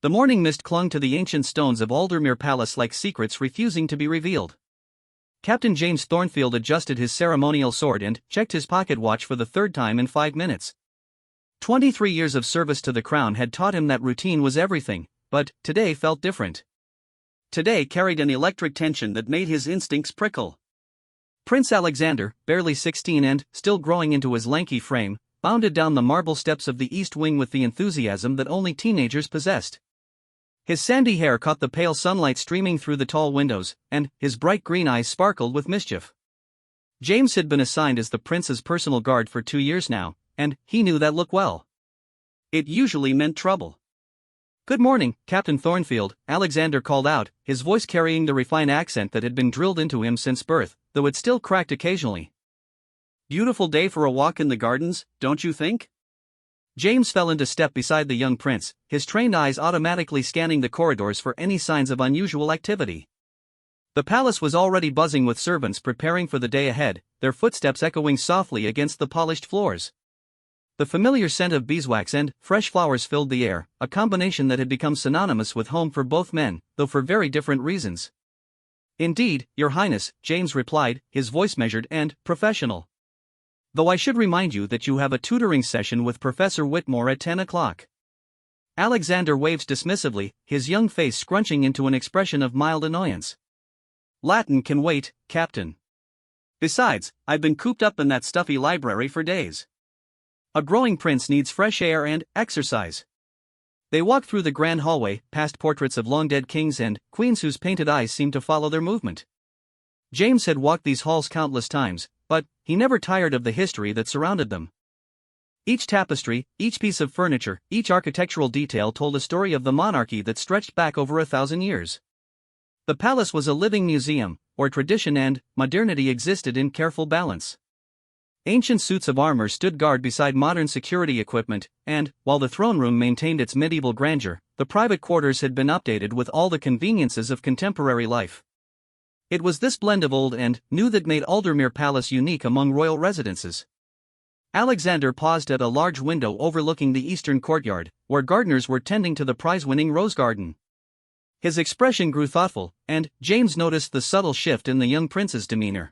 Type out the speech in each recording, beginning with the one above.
The morning mist clung to the ancient stones of Aldermere Palace like secrets refusing to be revealed. Captain James Thornfield adjusted his ceremonial sword and checked his pocket watch for the third time in 5 minutes. 23 years of service to the crown had taught him that routine was everything, but today felt different. Today carried an electric tension that made his instincts prickle. Prince Alexander, barely 16 and still growing into his lanky frame, bounded down the marble steps of the East Wing with the enthusiasm that only teenagers possessed. His sandy hair caught the pale sunlight streaming through the tall windows, and his bright green eyes sparkled with mischief. James had been assigned as the prince's personal guard for 2 years now, and he knew that look well. It usually meant trouble. "Good morning, Captain Thornfield," Alexander called out, his voice carrying the refined accent that had been drilled into him since birth, though it still cracked occasionally. "Beautiful day for a walk in the gardens, don't you think?" James fell into step beside the young prince, his trained eyes automatically scanning the corridors for any signs of unusual activity. The palace was already buzzing with servants preparing for the day ahead, their footsteps echoing softly against the polished floors. The familiar scent of beeswax and fresh flowers filled the air, a combination that had become synonymous with home for both men, though for very different reasons. "Indeed, Your Highness," James replied, his voice measured and professional. "Though I should remind you that you have a tutoring session with Professor Whitmore at 10 o'clock. Alexander waves dismissively, his young face scrunching into an expression of mild annoyance. "Latin can wait, Captain. Besides, I've been cooped up in that stuffy library for days. A growing prince needs fresh air and exercise." They walked through the grand hallway, past portraits of long-dead kings and queens whose painted eyes seemed to follow their movement. James had walked these halls countless times, but he never tired of the history that surrounded them. Each tapestry, each piece of furniture, each architectural detail told a story of the monarchy that stretched back over 1,000 years. The palace was a living museum, where tradition and modernity existed in careful balance. Ancient suits of armor stood guard beside modern security equipment, and, while the throne room maintained its medieval grandeur, the private quarters had been updated with all the conveniences of contemporary life. It was this blend of old and new that made Aldermere Palace unique among royal residences. Alexander paused at a large window overlooking the eastern courtyard, where gardeners were tending to the prize-winning rose garden. His expression grew thoughtful, and James noticed the subtle shift in the young prince's demeanor.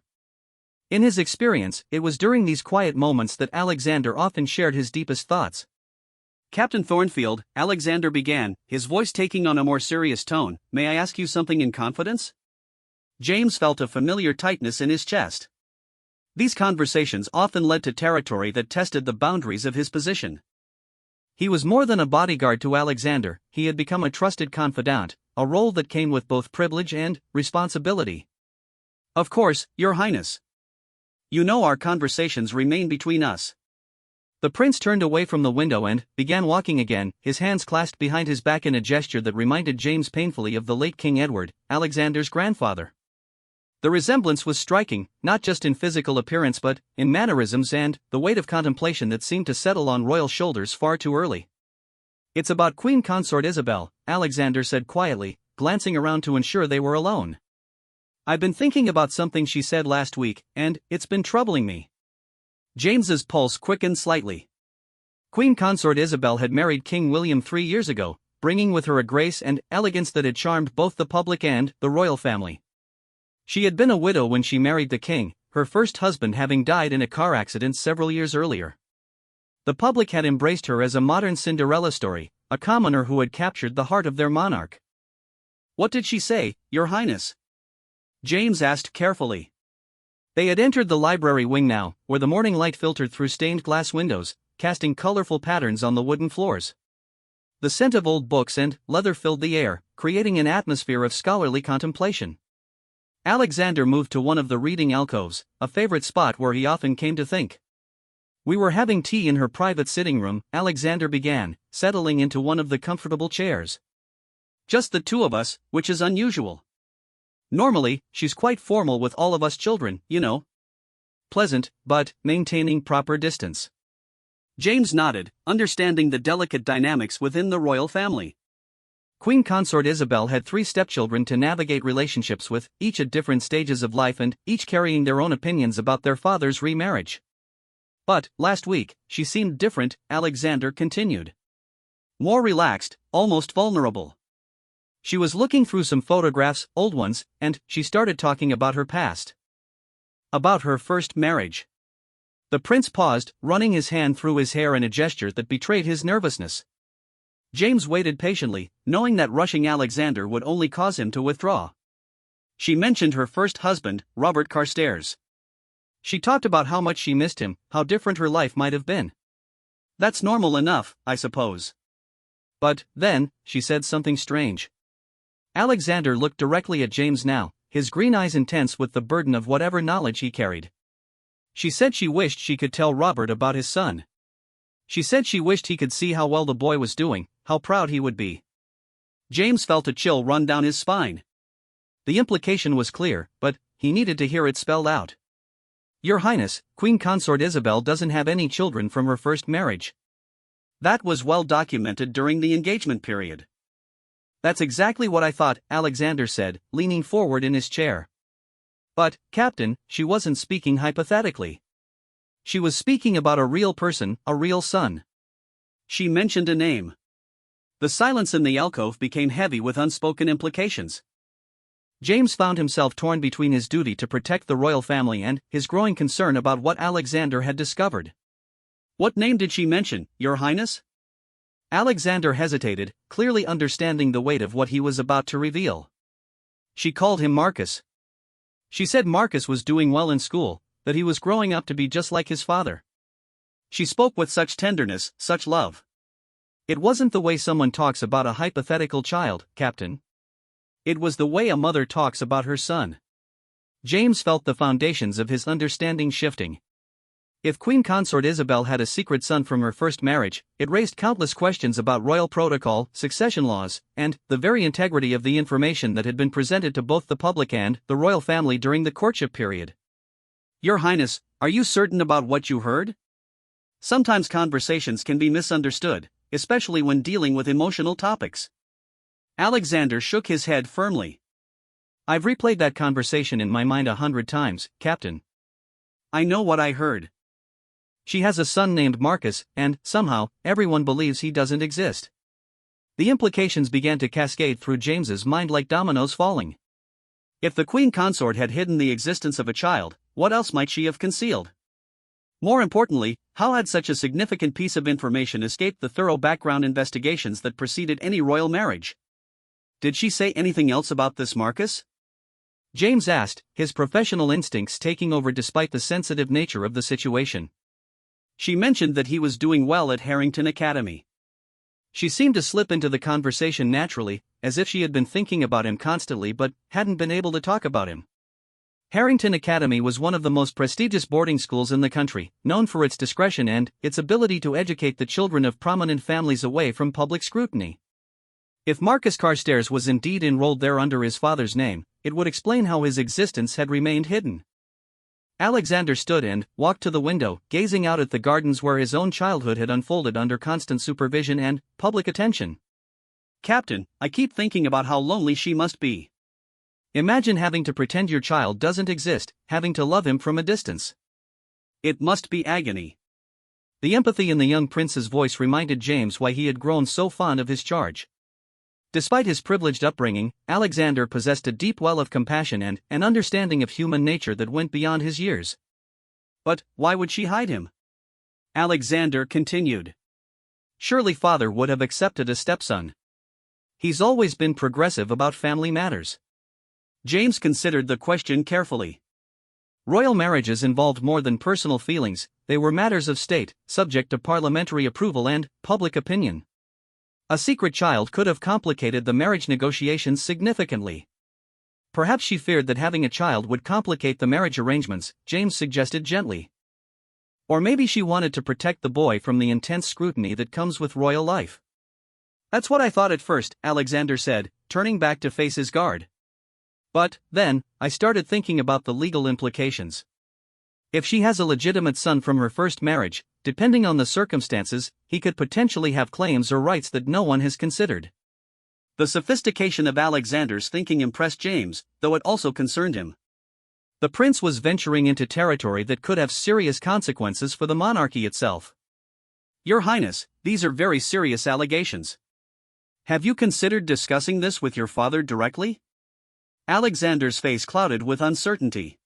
In his experience, it was during these quiet moments that Alexander often shared his deepest thoughts. "Captain Thornfield," Alexander began, his voice taking on a more serious tone, "may I ask you something in confidence?" James felt a familiar tightness in his chest. These conversations often led to territory that tested the boundaries of his position. He was more than a bodyguard to Alexander, he had become a trusted confidant, a role that came with both privilege and responsibility. "Of course, Your Highness. You know our conversations remain between us." The prince turned away from the window and began walking again, his hands clasped behind his back in a gesture that reminded James painfully of the late King Edward, Alexander's grandfather. The resemblance was striking, not just in physical appearance but in mannerisms and the weight of contemplation that seemed to settle on royal shoulders far too early. "It's about Queen Consort Isabel," Alexander said quietly, glancing around to ensure they were alone. "I've been thinking about something she said last week, and it's been troubling me." James's pulse quickened slightly. Queen Consort Isabel had married King William 3 years ago, bringing with her a grace and elegance that had charmed both the public and the royal family. She had been a widow when she married the king, her first husband having died in a car accident several years earlier. The public had embraced her as a modern Cinderella story, a commoner who had captured the heart of their monarch. "What did she say, Your Highness?" James asked carefully. They had entered the library wing now, where the morning light filtered through stained glass windows, casting colorful patterns on the wooden floors. The scent of old books and leather filled the air, creating an atmosphere of scholarly contemplation. Alexander moved to one of the reading alcoves, a favorite spot where he often came to think. "We were having tea in her private sitting room," Alexander began, settling into one of the comfortable chairs. "Just the two of us, which is unusual. Normally, she's quite formal with all of us children, you know. Pleasant, but maintaining proper distance." James nodded, understanding the delicate dynamics within the royal family. Queen Consort Isabel had 3 stepchildren to navigate relationships with, each at different stages of life and each carrying their own opinions about their father's remarriage. "But, last week, she seemed different," Alexander continued. More relaxed, almost vulnerable. She was looking through some photographs, old ones, and she started talking about her past. About her first marriage. The prince paused, running his hand through his hair in a gesture that betrayed his nervousness. James waited patiently, knowing that rushing Alexander would only cause him to withdraw. She mentioned her first husband, Robert Carstairs. She talked about how much she missed him, how different her life might have been. That's normal enough, I suppose. But, then, she said something strange. Alexander looked directly at James now, his green eyes intense with the burden of whatever knowledge he carried. She said she wished she could tell Robert about his son. She said she wished he could see how well the boy was doing, how proud he would be. James felt a chill run down his spine. The implication was clear, but he needed to hear it spelled out. Your Highness, Queen Consort Isabel doesn't have any children from her first marriage. That was well documented during the engagement period. That's exactly what I thought, Alexander said, leaning forward in his chair. But, Captain, she wasn't speaking hypothetically. She was speaking about a real person, a real son. She mentioned a name. The silence in the alcove became heavy with unspoken implications. James found himself torn between his duty to protect the royal family and his growing concern about what Alexander had discovered. What name did she mention, Your Highness? Alexander hesitated, clearly understanding the weight of what he was about to reveal. She called him Marcus. She said Marcus was doing well in school, that he was growing up to be just like his father. She spoke with such tenderness, such love. It wasn't the way someone talks about a hypothetical child, Captain. It was the way a mother talks about her son. James felt the foundations of his understanding shifting. If Queen Consort Isabel had a secret son from her first marriage, it raised countless questions about royal protocol, succession laws, and the very integrity of the information that had been presented to both the public and the royal family during the courtship period. Your Highness, are you certain about what you heard? Sometimes conversations can be misunderstood, especially when dealing with emotional topics. Alexander shook his head firmly. I've replayed that conversation in my mind 100 times, Captain. I know what I heard. She has a son named Marcus, and, somehow, everyone believes he doesn't exist. The implications began to cascade through James's mind like dominoes falling. If the Queen Consort had hidden the existence of a child, what else might she have concealed? More importantly, how had such a significant piece of information escaped the thorough background investigations that preceded any royal marriage? Did she say anything else about this Marcus? James asked, his professional instincts taking over despite the sensitive nature of the situation. She mentioned that he was doing well at Harrington Academy. She seemed to slip into the conversation naturally, as if she had been thinking about him constantly but hadn't been able to talk about him. Harrington Academy was one of the most prestigious boarding schools in the country, known for its discretion and its ability to educate the children of prominent families away from public scrutiny. If Marcus Carstairs was indeed enrolled there under his father's name, it would explain how his existence had remained hidden. Alexander stood and walked to the window, gazing out at the gardens where his own childhood had unfolded under constant supervision and public attention. Captain, I keep thinking about how lonely she must be. Imagine having to pretend your child doesn't exist, having to love him from a distance. It must be agony. The empathy in the young prince's voice reminded James why he had grown so fond of his charge. Despite his privileged upbringing, Alexander possessed a deep well of compassion and an understanding of human nature that went beyond his years. But why would she hide him? Alexander continued. Surely father would have accepted a stepson. He's always been progressive about family matters. James considered the question carefully. Royal marriages involved more than personal feelings, they were matters of state, subject to parliamentary approval and public opinion. A secret child could have complicated the marriage negotiations significantly. Perhaps she feared that having a child would complicate the marriage arrangements, James suggested gently. Or maybe she wanted to protect the boy from the intense scrutiny that comes with royal life. That's what I thought at first, Alexander said, turning back to face his guard. But, then, I started thinking about the legal implications. If she has a legitimate son from her first marriage, depending on the circumstances, he could potentially have claims or rights that no one has considered. The sophistication of Alexander's thinking impressed James, though it also concerned him. The prince was venturing into territory that could have serious consequences for the monarchy itself. Your Highness, these are very serious allegations. Have you considered discussing this with your father directly? Alexander's face clouded with uncertainty.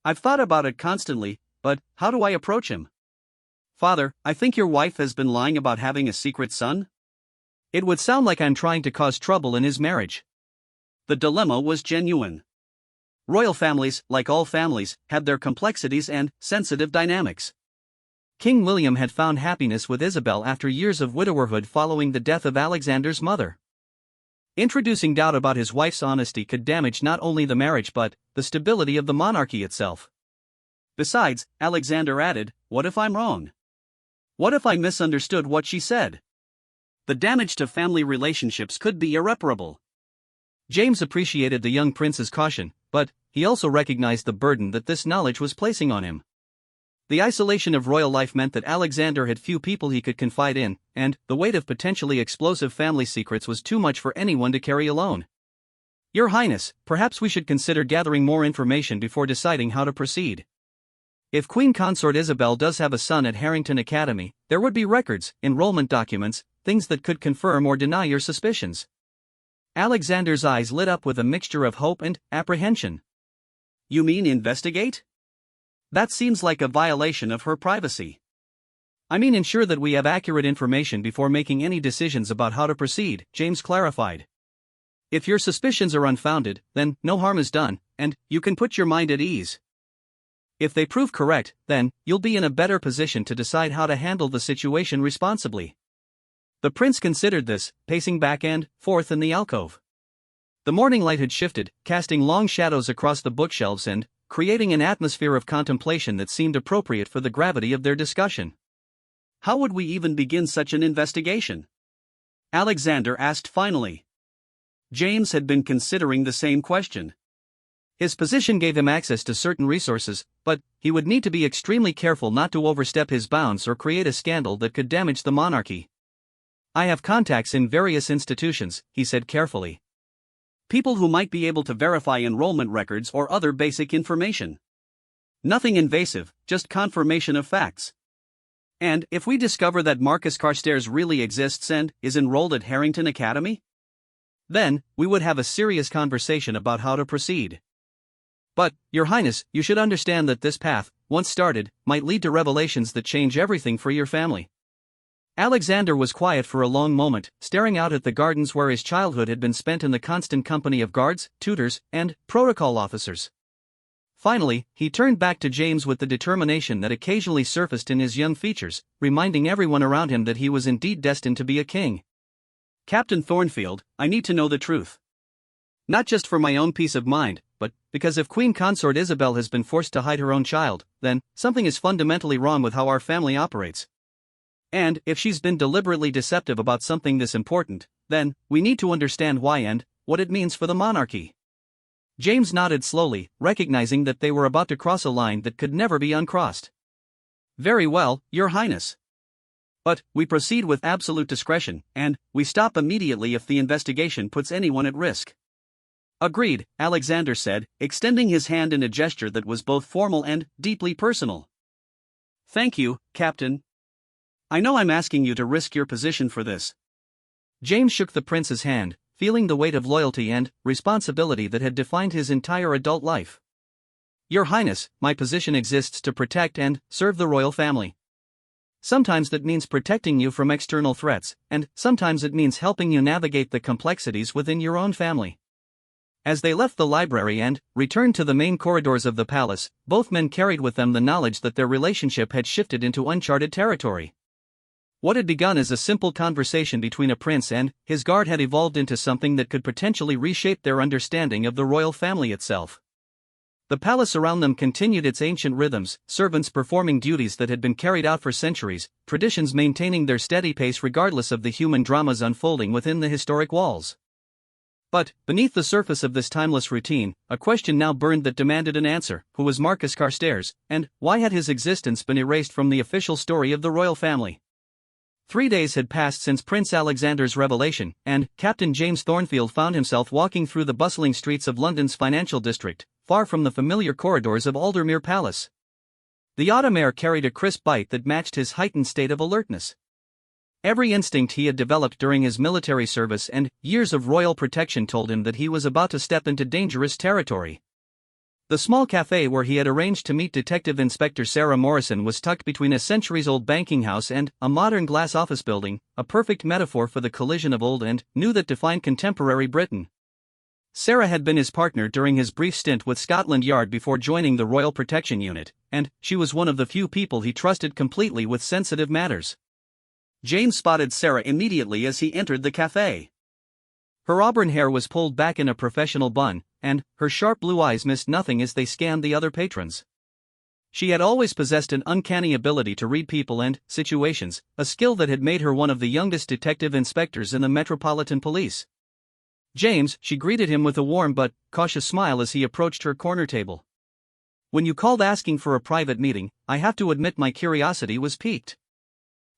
I've thought about it constantly, but how do I approach him? Father, I think your wife has been lying about having a secret son? It would sound like I'm trying to cause trouble in his marriage. The dilemma was genuine. Royal families, like all families, have their complexities and sensitive dynamics. King William had found happiness with Isabel after years of widowerhood following the death of Alexander's mother. Introducing doubt about his wife's honesty could damage not only the marriage but the stability of the monarchy itself. Besides, Alexander added, what if I'm wrong? What if I misunderstood what she said? The damage to family relationships could be irreparable. James appreciated the young prince's caution, but he also recognized the burden that this knowledge was placing on him. The isolation of royal life meant that Alexander had few people he could confide in, and the weight of potentially explosive family secrets was too much for anyone to carry alone. Your Highness, perhaps we should consider gathering more information before deciding how to proceed. If Queen Consort Isabel does have a son at Harrington Academy, there would be records, enrollment documents, things that could confirm or deny your suspicions. Alexander's eyes lit up with a mixture of hope and apprehension. You mean investigate? That seems like a violation of her privacy. I mean ensure that we have accurate information before making any decisions about how to proceed, James clarified. If your suspicions are unfounded, then no harm is done, and you can put your mind at ease. If they prove correct, then you'll be in a better position to decide how to handle the situation responsibly. The prince considered this, pacing back and forth in the alcove. The morning light had shifted, casting long shadows across the bookshelves and creating an atmosphere of contemplation that seemed appropriate for the gravity of their discussion. How would we even begin such an investigation? Alexander asked finally. James had been considering the same question. His position gave him access to certain resources, but he would need to be extremely careful not to overstep his bounds or create a scandal that could damage the monarchy. I have contacts in various institutions, he said carefully. People who might be able to verify enrollment records or other basic information. Nothing invasive, just confirmation of facts. And if we discover that Marcus Carstairs really exists and is enrolled at Harrington Academy? Then, we would have a serious conversation about how to proceed. But, Your Highness, you should understand that this path, once started, might lead to revelations that change everything for your family. Alexander was quiet for a long moment, staring out at the gardens where his childhood had been spent in the constant company of guards, tutors, and protocol officers. Finally, he turned back to James with the determination that occasionally surfaced in his young features, reminding everyone around him that he was indeed destined to be a king. Captain Thornfield, I need to know the truth. Not just for my own peace of mind, but because if Queen Consort Isabel has been forced to hide her own child, then something is fundamentally wrong with how our family operates. And if she's been deliberately deceptive about something this important, then we need to understand why and what it means for the monarchy. James nodded slowly, recognizing that they were about to cross a line that could never be uncrossed. Very well, Your Highness. But we proceed with absolute discretion, and we stop immediately if the investigation puts anyone at risk. Agreed, Alexander said, extending his hand in a gesture that was both formal and deeply personal. Thank you, Captain. I know I'm asking you to risk your position for this. James shook the prince's hand, feeling the weight of loyalty and responsibility that had defined his entire adult life. Your Highness, my position exists to protect and serve the royal family. Sometimes that means protecting you from external threats, and sometimes it means helping you navigate the complexities within your own family. As they left the library and returned to the main corridors of the palace, both men carried with them the knowledge that their relationship had shifted into uncharted territory. What had begun as a simple conversation between a prince and his guard had evolved into something that could potentially reshape their understanding of the royal family itself. The palace around them continued its ancient rhythms, servants performing duties that had been carried out for centuries, traditions maintaining their steady pace regardless of the human dramas unfolding within the historic walls. But, beneath the surface of this timeless routine, a question now burned that demanded an answer: who was Marcus Carstairs, and why had his existence been erased from the official story of the royal family? 3 days had passed since Prince Alexander's revelation, and Captain James Thornfield found himself walking through the bustling streets of London's financial district, far from the familiar corridors of Aldermere Palace. The autumn air carried a crisp bite that matched his heightened state of alertness. Every instinct he had developed during his military service and years of royal protection told him that he was about to step into dangerous territory. The small cafe where he had arranged to meet Detective Inspector Sarah Morrison was tucked between a centuries-old banking house and a modern glass office building, a perfect metaphor for the collision of old and new that defined contemporary Britain. Sarah had been his partner during his brief stint with Scotland Yard before joining the Royal Protection Unit, and she was one of the few people he trusted completely with sensitive matters. James spotted Sarah immediately as he entered the cafe. Her auburn hair was pulled back in a professional bun, and her sharp blue eyes missed nothing as they scanned the other patrons. She had always possessed an uncanny ability to read people and situations, a skill that had made her one of the youngest detective inspectors in the Metropolitan Police. James, she greeted him with a warm but cautious smile as he approached her corner table. When you called asking for a private meeting, I have to admit my curiosity was piqued.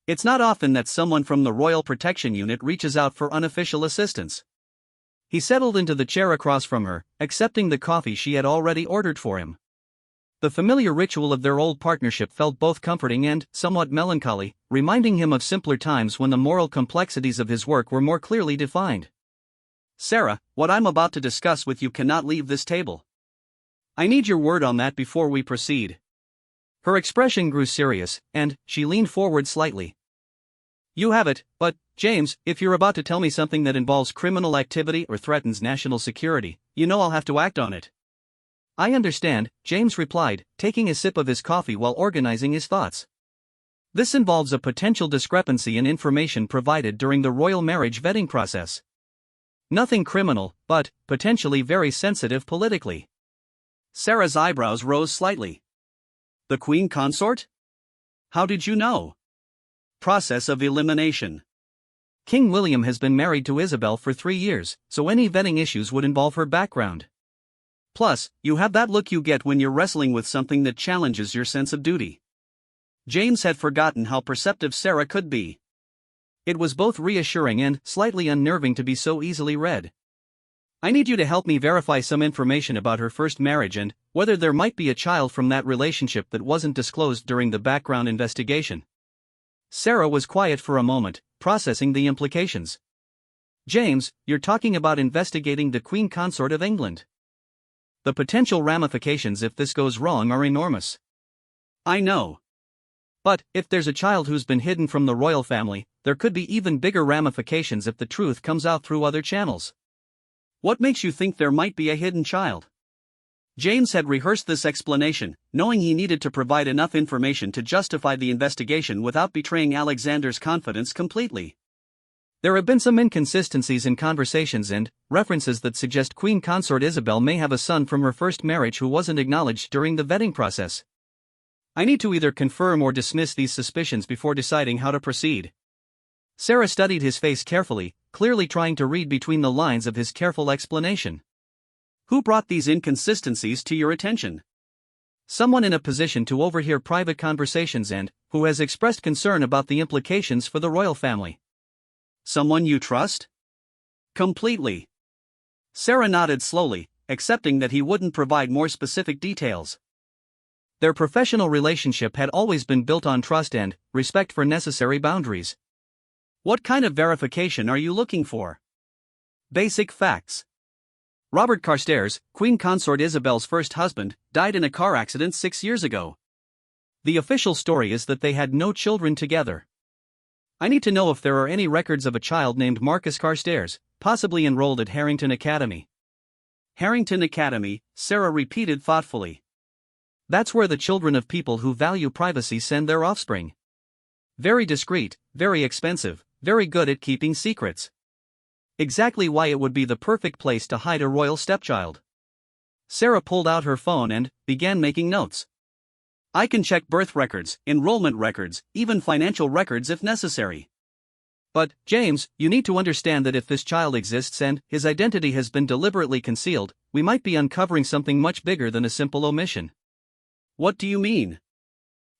It's not often that someone from the Royal Protection Unit reaches out for unofficial assistance. He settled into the chair across from her, accepting the coffee she had already ordered for him. The familiar ritual of their old partnership felt both comforting and somewhat melancholy, reminding him of simpler times when the moral complexities of his work were more clearly defined. Sarah, what I'm about to discuss with you cannot leave this table. I need your word on that before we proceed. Her expression grew serious, and she leaned forward slightly. You have it, but, James, if you're about to tell me something that involves criminal activity or threatens national security, you know I'll have to act on it. I understand, James replied, taking a sip of his coffee while organizing his thoughts. This involves a potential discrepancy in information provided during the royal marriage vetting process. Nothing criminal, but potentially very sensitive politically. Sarah's eyebrows rose slightly. The Queen Consort? How did you know? Process of elimination. King William has been married to Isabel for 3 years, so any vetting issues would involve her background. Plus, you have that look you get when you're wrestling with something that challenges your sense of duty. James had forgotten how perceptive Sarah could be. It was both reassuring and slightly unnerving to be so easily read. I need you to help me verify some information about her first marriage and whether there might be a child from that relationship that wasn't disclosed during the background investigation. Sarah was quiet for a moment, processing the implications. James, you're talking about investigating the Queen Consort of England. The potential ramifications if this goes wrong are enormous. I know. But, if there's a child who's been hidden from the royal family, there could be even bigger ramifications if the truth comes out through other channels. What makes you think there might be a hidden child? James had rehearsed this explanation, knowing he needed to provide enough information to justify the investigation without betraying Alexander's confidence completely. There have been some inconsistencies in conversations and references that suggest Queen Consort Isabel may have a son from her first marriage who wasn't acknowledged during the vetting process. I need to either confirm or dismiss these suspicions before deciding how to proceed. Sarah studied his face carefully, clearly trying to read between the lines of his careful explanation. Who brought these inconsistencies to your attention? Someone in a position to overhear private conversations and who has expressed concern about the implications for the royal family. Someone you trust? Completely. Sarah nodded slowly, accepting that he wouldn't provide more specific details. Their professional relationship had always been built on trust and respect for necessary boundaries. What kind of verification are you looking for? Basic facts. Robert Carstairs, Queen Consort Isabel's first husband, died in a car accident 6 years ago. The official story is that they had no children together. I need to know if there are any records of a child named Marcus Carstairs, possibly enrolled at Harrington Academy. Harrington Academy, Sarah repeated thoughtfully. That's where the children of people who value privacy send their offspring. Very discreet, very expensive, very good at keeping secrets. Exactly why it would be the perfect place to hide a royal stepchild. Sarah pulled out her phone and began making notes. I can check birth records, enrollment records, even financial records if necessary. But, James, you need to understand that if this child exists and his identity has been deliberately concealed, we might be uncovering something much bigger than a simple omission. What do you mean?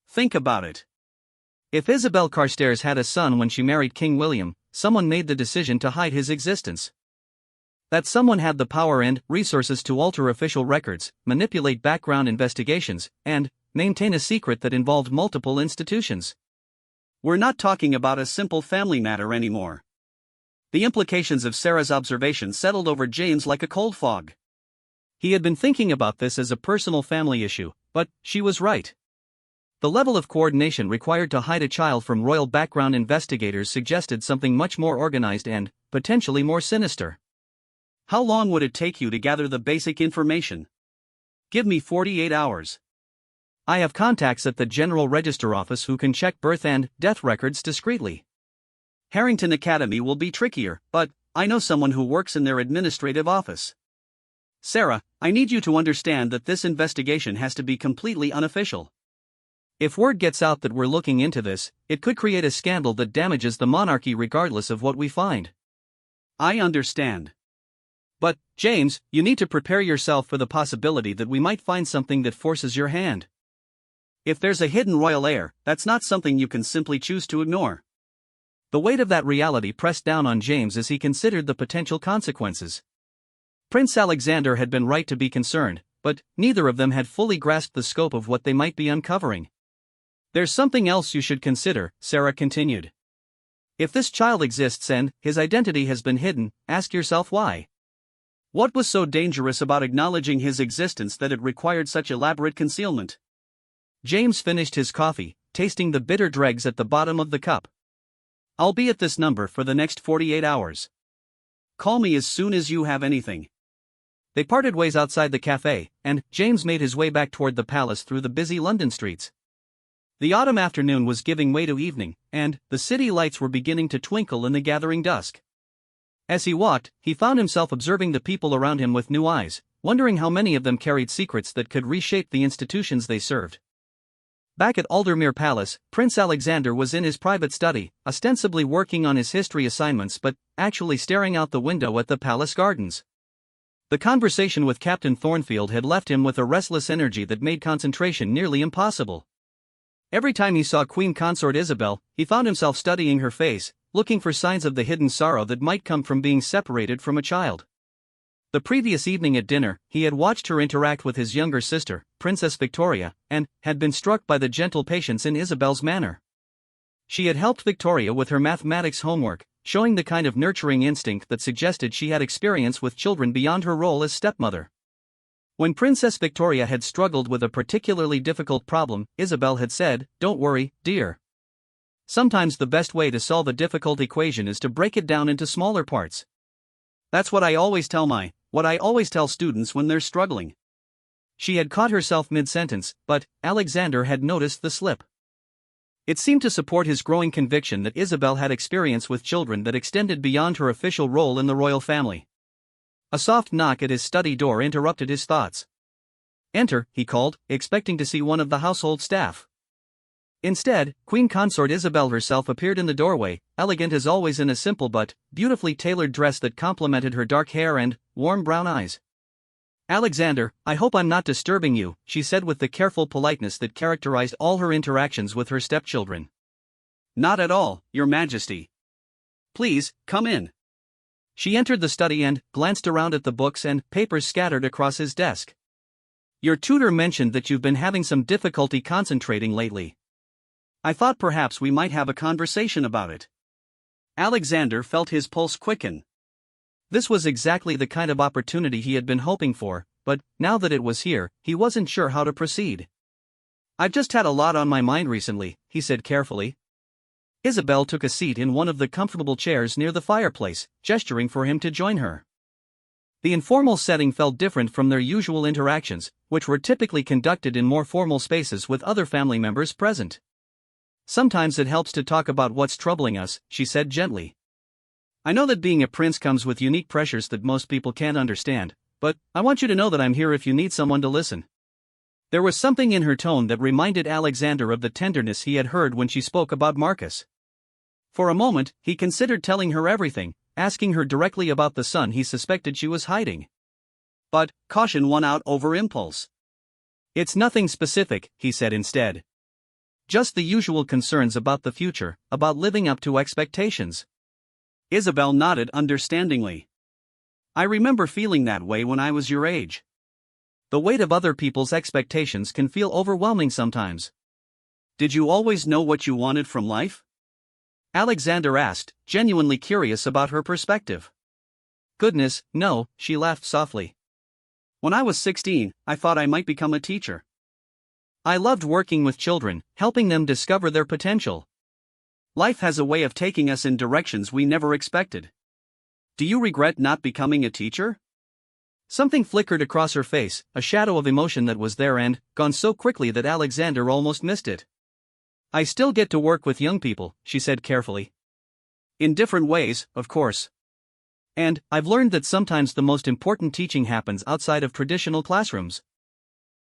Think about it. If Isabel Carstairs had a son when she married King William, someone made the decision to hide his existence. That someone had the power and resources to alter official records, manipulate background investigations, and maintain a secret that involved multiple institutions. We're not talking about a simple family matter anymore. The implications of Sarah's observation settled over James like a cold fog. He had been thinking about this as a personal family issue, but she was right. The level of coordination required to hide a child from royal background investigators suggested something much more organized and, potentially more sinister. How long would it take you to gather the basic information? Give me 48 hours. I have contacts at the General Register Office who can check birth and death records discreetly. Harrington Academy will be trickier, but I know someone who works in their administrative office. Sarah, I need you to understand that this investigation has to be completely unofficial. If word gets out that we're looking into this, it could create a scandal that damages the monarchy regardless of what we find. I understand. But, James, you need to prepare yourself for the possibility that we might find something that forces your hand. If there's a hidden royal heir, that's not something you can simply choose to ignore. The weight of that reality pressed down on James as he considered the potential consequences. Prince Alexander had been right to be concerned, but neither of them had fully grasped the scope of what they might be uncovering. There's something else you should consider, Sarah continued. If this child exists and his identity has been hidden, ask yourself why. What was so dangerous about acknowledging his existence that it required such elaborate concealment? James finished his coffee, tasting the bitter dregs at the bottom of the cup. I'll be at this number for the next 48 hours. Call me as soon as you have anything. They parted ways outside the cafe, and James made his way back toward the palace through the busy London streets. The autumn afternoon was giving way to evening, and the city lights were beginning to twinkle in the gathering dusk. As he walked, he found himself observing the people around him with new eyes, wondering how many of them carried secrets that could reshape the institutions they served. Back at Aldermere Palace, Prince Alexander was in his private study, ostensibly working on his history assignments but actually staring out the window at the palace gardens. The conversation with Captain Thornfield had left him with a restless energy that made concentration nearly impossible. Every time he saw Queen Consort Isabel, he found himself studying her face, looking for signs of the hidden sorrow that might come from being separated from a child. The previous evening at dinner, he had watched her interact with his younger sister, Princess Victoria, and had been struck by the gentle patience in Isabel's manner. She had helped Victoria with her mathematics homework, showing the kind of nurturing instinct that suggested she had experience with children beyond her role as stepmother. When Princess Victoria had struggled with a particularly difficult problem, Isabel had said, "Don't worry, dear. Sometimes the best way to solve a difficult equation is to break it down into smaller parts." That's what I always tell students when they're struggling. She had caught herself mid-sentence, but Alexander had noticed the slip. It seemed to support his growing conviction that Isabel had experience with children that extended beyond her official role in the royal family. A soft knock at his study door interrupted his thoughts. "Enter," he called, expecting to see one of the household staff. Instead, Queen Consort Isabel herself appeared in the doorway, elegant as always in a simple but beautifully tailored dress that complemented her dark hair and warm brown eyes. "Alexander, I hope I'm not disturbing you," she said with the careful politeness that characterized all her interactions with her stepchildren. "Not at all, Your Majesty. Please, come in." She entered the study and glanced around at the books and papers scattered across his desk. "Your tutor mentioned that you've been having some difficulty concentrating lately. I thought perhaps we might have a conversation about it." Alexander felt his pulse quicken. This was exactly the kind of opportunity he had been hoping for, but now that it was here, he wasn't sure how to proceed. "I've just had a lot on my mind recently," he said carefully. Isabel took a seat in one of the comfortable chairs near the fireplace, gesturing for him to join her. The informal setting felt different from their usual interactions, which were typically conducted in more formal spaces with other family members present. "Sometimes it helps to talk about what's troubling us," she said gently. "I know that being a prince comes with unique pressures that most people can't understand, but I want you to know that I'm here if you need someone to listen." There was something in her tone that reminded Alexander of the tenderness he had heard when she spoke about Marcus. For a moment, he considered telling her everything, asking her directly about the son he suspected she was hiding. But caution won out over impulse. "It's nothing specific," he said instead. "Just the usual concerns about the future, about living up to expectations." Isabel nodded understandingly. "I remember feeling that way when I was your age. The weight of other people's expectations can feel overwhelming sometimes. Did you always know what you wanted from life? Alexander asked, genuinely curious about her perspective. Goodness, no, she laughed softly. When I was 16, I thought I might become a teacher. I loved working with children, helping them discover their potential. Life has a way of taking us in directions we never expected. Do you regret not becoming a teacher? Something flickered across her face, a shadow of emotion that was there and gone so quickly that Alexander almost missed it. I still get to work with young people, she said carefully. In different ways, of course. And I've learned that sometimes the most important teaching happens outside of traditional classrooms.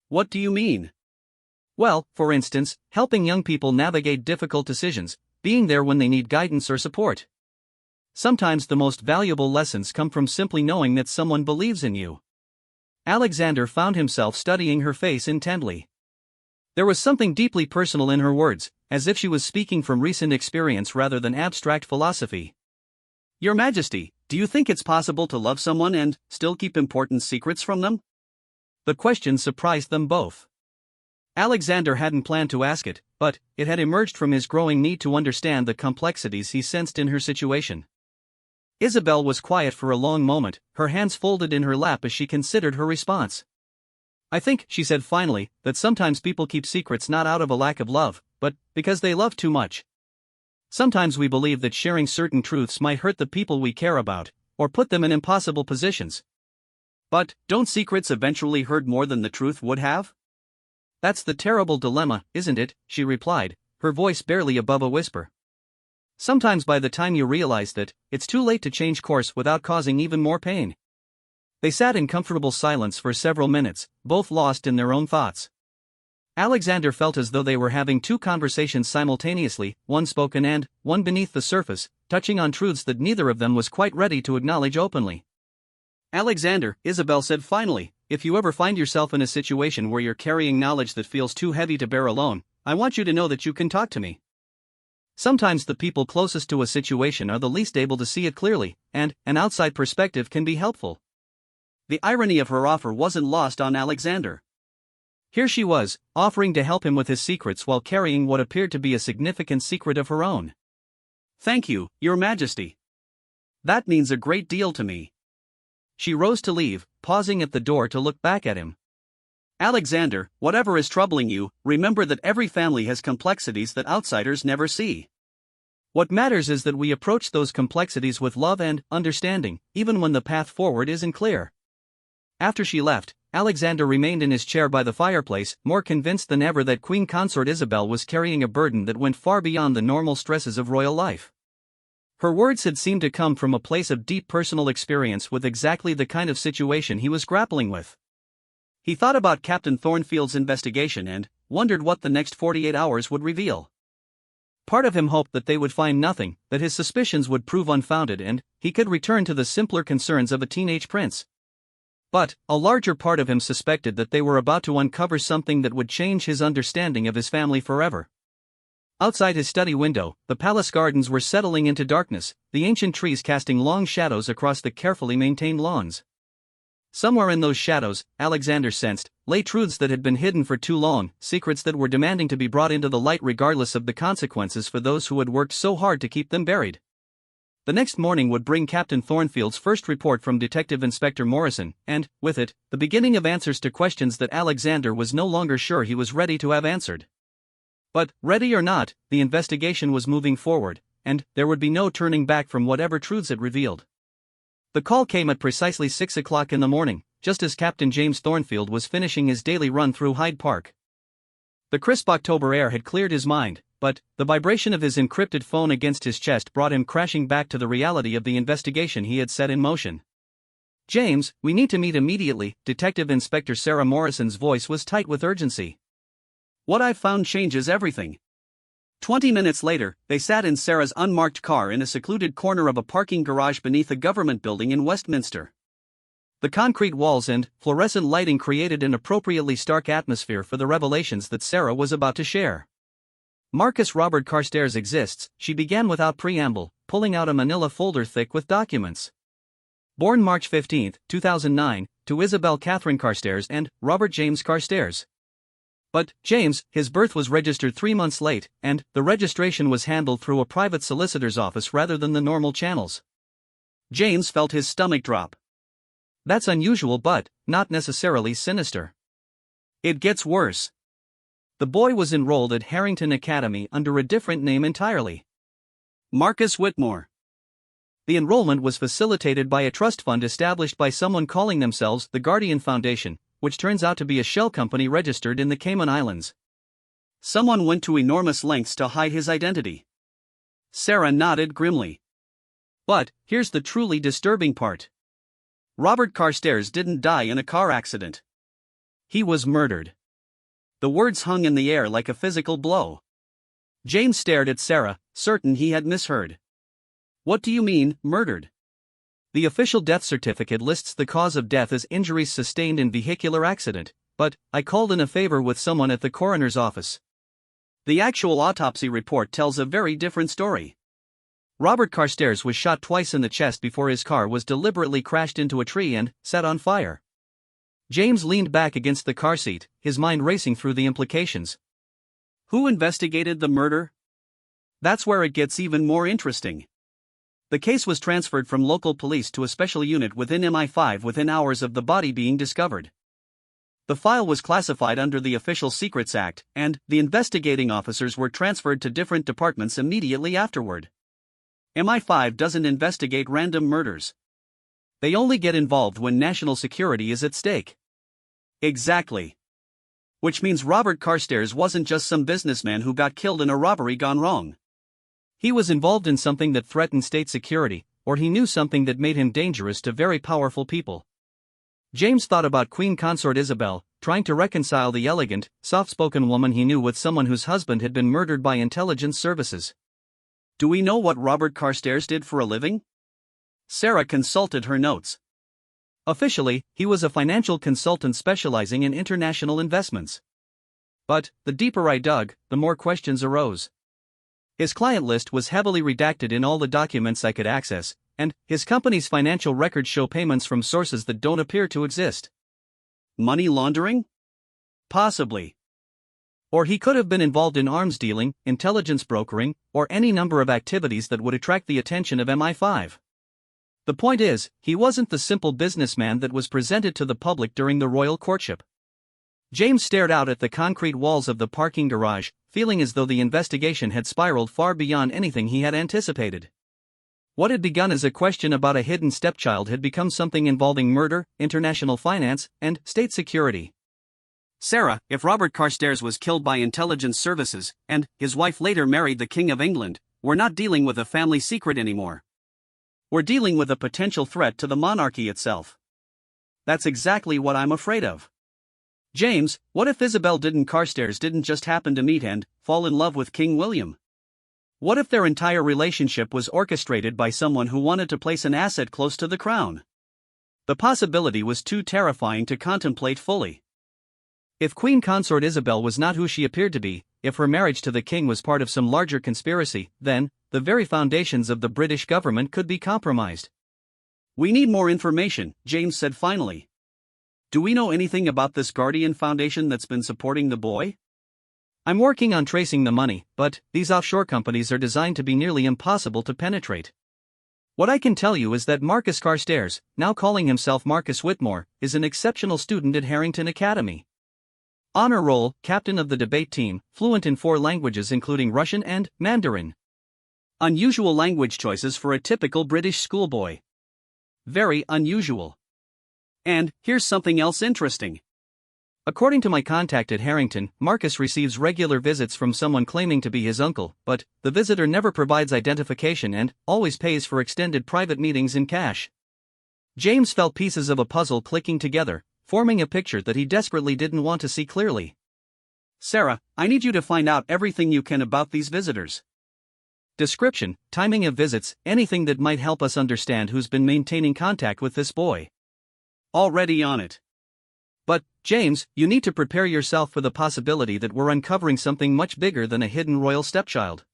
What do you mean? Well, for instance, helping young people navigate difficult decisions, being there when they need guidance or support. Sometimes the most valuable lessons come from simply knowing that someone believes in you. Alexander found himself studying her face intently. There was something deeply personal in her words, as if she was speaking from recent experience rather than abstract philosophy. Your Majesty, do you think it's possible to love someone and still keep important secrets from them? The question surprised them both. Alexander hadn't planned to ask it, but it had emerged from his growing need to understand the complexities he sensed in her situation. Isabel was quiet for a long moment, her hands folded in her lap as she considered her response. I think, she said finally, that sometimes people keep secrets not out of a lack of love, but because they love too much. Sometimes we believe that sharing certain truths might hurt the people we care about, or put them in impossible positions. But don't secrets eventually hurt more than the truth would have? That's the terrible dilemma, isn't it? She replied, her voice barely above a whisper. Sometimes by the time you realize that, it's too late to change course without causing even more pain. They sat in comfortable silence for several minutes, both lost in their own thoughts. Alexander felt as though they were having two conversations simultaneously, one spoken and one beneath the surface, touching on truths that neither of them was quite ready to acknowledge openly. Alexander, Isabel said finally, if you ever find yourself in a situation where you're carrying knowledge that feels too heavy to bear alone, I want you to know that you can talk to me. Sometimes the people closest to a situation are the least able to see it clearly, and an outside perspective can be helpful. The irony of her offer wasn't lost on Alexander. Here she was, offering to help him with his secrets while carrying what appeared to be a significant secret of her own. Thank you, Your Majesty. That means a great deal to me. She rose to leave, pausing at the door to look back at him. Alexander, whatever is troubling you, remember that every family has complexities that outsiders never see. What matters is that we approach those complexities with love and understanding, even when the path forward isn't clear. After she left, Alexander remained in his chair by the fireplace, more convinced than ever that Queen Consort Isabel was carrying a burden that went far beyond the normal stresses of royal life. Her words had seemed to come from a place of deep personal experience with exactly the kind of situation he was grappling with. He thought about Captain Thornfield's investigation and wondered what the next 48 hours would reveal. Part of him hoped that they would find nothing, that his suspicions would prove unfounded and he could return to the simpler concerns of a teenage prince. But a larger part of him suspected that they were about to uncover something that would change his understanding of his family forever. Outside his study window, the palace gardens were settling into darkness, the ancient trees casting long shadows across the carefully maintained lawns. Somewhere in those shadows, Alexander sensed, lay truths that had been hidden for too long, secrets that were demanding to be brought into the light regardless of the consequences for those who had worked so hard to keep them buried. The next morning would bring Captain Thornfield's first report from Detective Inspector Morrison, and, with it, the beginning of answers to questions that Alexander was no longer sure he was ready to have answered. But, ready or not, the investigation was moving forward, and there would be no turning back from whatever truths it revealed. The call came at precisely 6 o'clock in the morning, just as Captain James Thornfield was finishing his daily run through Hyde Park. The crisp October air had cleared his mind, but the vibration of his encrypted phone against his chest brought him crashing back to the reality of the investigation he had set in motion. "James, we need to meet immediately," Detective Inspector Sarah Morrison's voice was tight with urgency. "What I've found changes everything." 20 minutes later, they sat in Sarah's unmarked car in a secluded corner of a parking garage beneath a government building in Westminster. The concrete walls and fluorescent lighting created an appropriately stark atmosphere for the revelations that Sarah was about to share. Marcus Robert Carstairs exists, she began without preamble, pulling out a manila folder thick with documents. Born March 15, 2009, to Isabel Catherine Carstairs and Robert James Carstairs. But James, his birth was registered 3 months late, and the registration was handled through a private solicitor's office rather than the normal channels. James felt his stomach drop. That's unusual but not necessarily sinister. It gets worse. The boy was enrolled at Harrington Academy under a different name entirely. Marcus Whitmore. The enrollment was facilitated by a trust fund established by someone calling themselves the Guardian Foundation, which turns out to be a shell company registered in the Cayman Islands. Someone went to enormous lengths to hide his identity. Sarah nodded grimly. But here's the truly disturbing part. Robert Carstairs didn't die in a car accident. He was murdered. The words hung in the air like a physical blow. James stared at Sarah, certain he had misheard. What do you mean, murdered? The official death certificate lists the cause of death as injuries sustained in vehicular accident, but I called in a favor with someone at the coroner's office. The actual autopsy report tells a very different story. Robert Carstairs was shot twice in the chest before his car was deliberately crashed into a tree and set on fire. James leaned back against the car seat, his mind racing through the implications. Who investigated the murder? That's where it gets even more interesting. The case was transferred from local police to a special unit within MI5 within hours of the body being discovered. The file was classified under the Official Secrets Act, and the investigating officers were transferred to different departments immediately afterward. MI5 doesn't investigate random murders. They only get involved when national security is at stake. Exactly. Which means Robert Carstairs wasn't just some businessman who got killed in a robbery gone wrong. He was involved in something that threatened state security, or he knew something that made him dangerous to very powerful people. James thought about Queen Consort Isabel, trying to reconcile the elegant, soft-spoken woman he knew with someone whose husband had been murdered by intelligence services. Do we know what Robert Carstairs did for a living? Sarah consulted her notes. Officially, he was a financial consultant specializing in international investments. But the deeper I dug, the more questions arose. His client list was heavily redacted in all the documents I could access, and his company's financial records show payments from sources that don't appear to exist. Money laundering? Possibly. Or he could have been involved in arms dealing, intelligence brokering, or any number of activities that would attract the attention of MI5. The point is, he wasn't the simple businessman that was presented to the public during the royal courtship. James stared out at the concrete walls of the parking garage, feeling as though the investigation had spiraled far beyond anything he had anticipated. What had begun as a question about a hidden stepchild had become something involving murder, international finance, and state security. Sarah, if Robert Carstairs was killed by intelligence services, and his wife later married the King of England, we're not dealing with a family secret anymore. We're dealing with a potential threat to the monarchy itself. That's exactly what I'm afraid of. James, what if Isabel Carstairs didn't just happen to meet and fall in love with King William? What if their entire relationship was orchestrated by someone who wanted to place an asset close to the crown? The possibility was too terrifying to contemplate fully. If Queen Consort Isabel was not who she appeared to be, if her marriage to the king was part of some larger conspiracy, then the very foundations of the British government could be compromised. We need more information, James said finally. Do we know anything about this Guardian Foundation that's been supporting the boy? I'm working on tracing the money, but these offshore companies are designed to be nearly impossible to penetrate. What I can tell you is that Marcus Carstairs, now calling himself Marcus Whitmore, is an exceptional student at Harrington Academy. Honor roll, captain of the debate team, fluent in 4 languages including Russian and Mandarin. Unusual language choices for a typical British schoolboy. Very unusual. And here's something else interesting. According to my contact at Harrington, Marcus receives regular visits from someone claiming to be his uncle, but the visitor never provides identification and always pays for extended private meetings in cash. James felt pieces of a puzzle clicking together, forming a picture that he desperately didn't want to see clearly. Sarah, I need you to find out everything you can about these visitors. Description, timing of visits, anything that might help us understand who's been maintaining contact with this boy. Already on it. But, James, you need to prepare yourself for the possibility that we're uncovering something much bigger than a hidden royal stepchild.